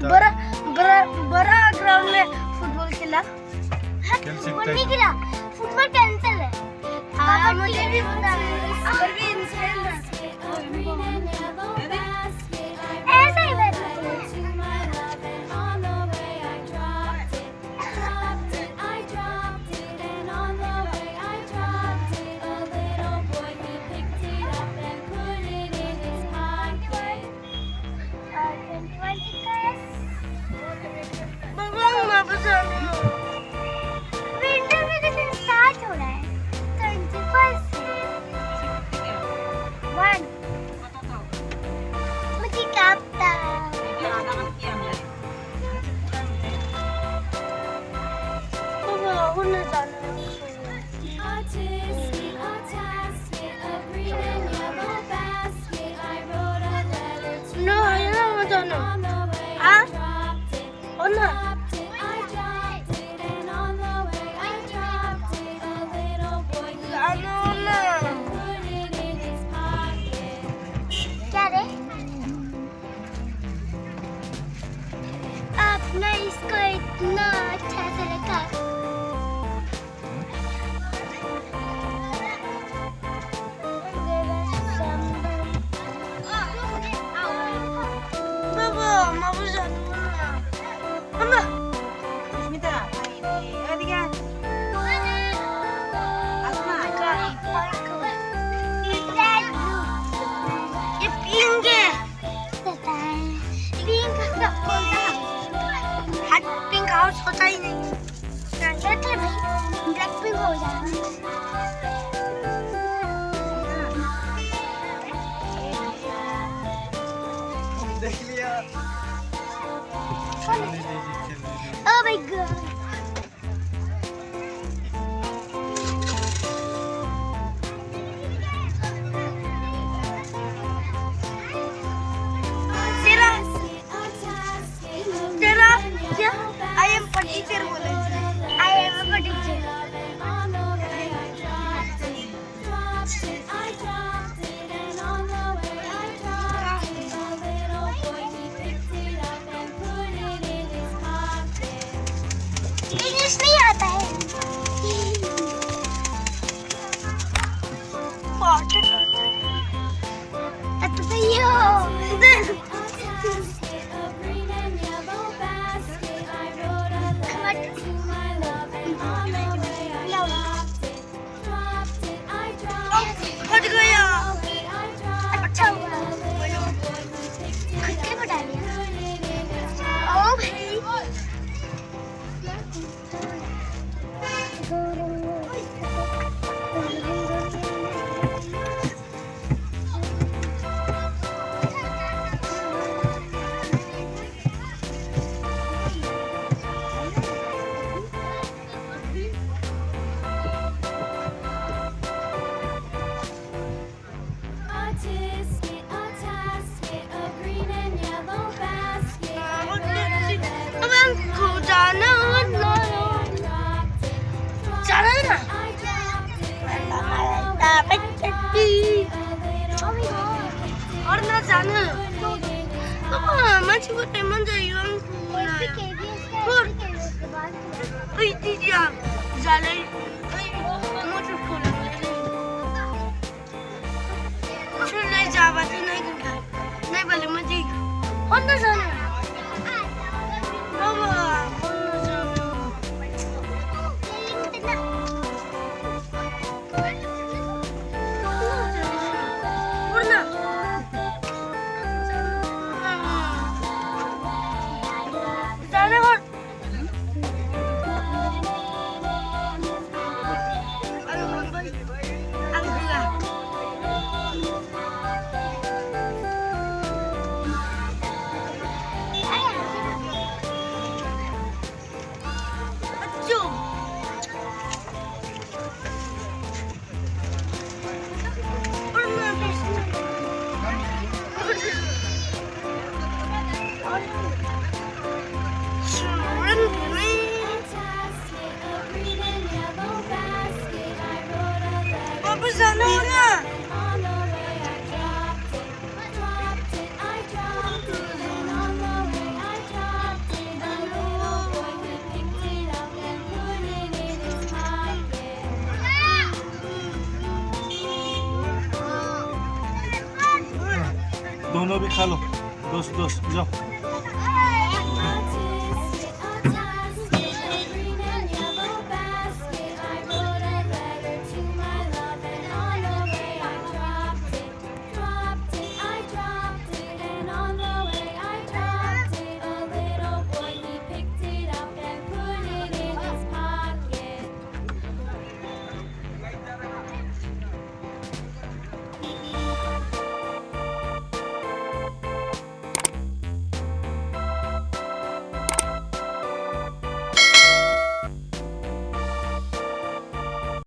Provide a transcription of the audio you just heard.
बड़ा ग्राउंड में फुटबॉल खेला खेल सकता फुटबॉल है। नहीं खेला फुटबॉल कैंसिल है हाँ मुझे भी पता है और भी इंसान ऐसा ही बैठा विंटर वेकेशन स्टार्ट हो रहा है 21 1 मुझे क्या पता बाबा उन्हें जाना No, I don't know. Huh? Oh no. क्या रे? आपने इसको इतना अच्छा से रखा बाबा माबू जानो ना अम्मा Smita, ini kan Asma. ये पिंक है पता है पिंक का कौन सा हट पिंक हाउस होता ही नहीं ब्लैक है भाई ब्लैक पिंक हो जाएगा देख लिया Oh my god तेरा क्या I am a teacher बोले I am a teacher English नहीं आता है फट गया अच्छा हुआ खुद के बता लिया ओ भाई अब हमको जाना जाना और ना जाना masih buat teman saya yang tidak jalan motor pulang sudah jawab नहीं कर नहीं बोले मुझे होना जाना बाबा होना जाना लो भी खा लो दोस्त दोस्त जाओ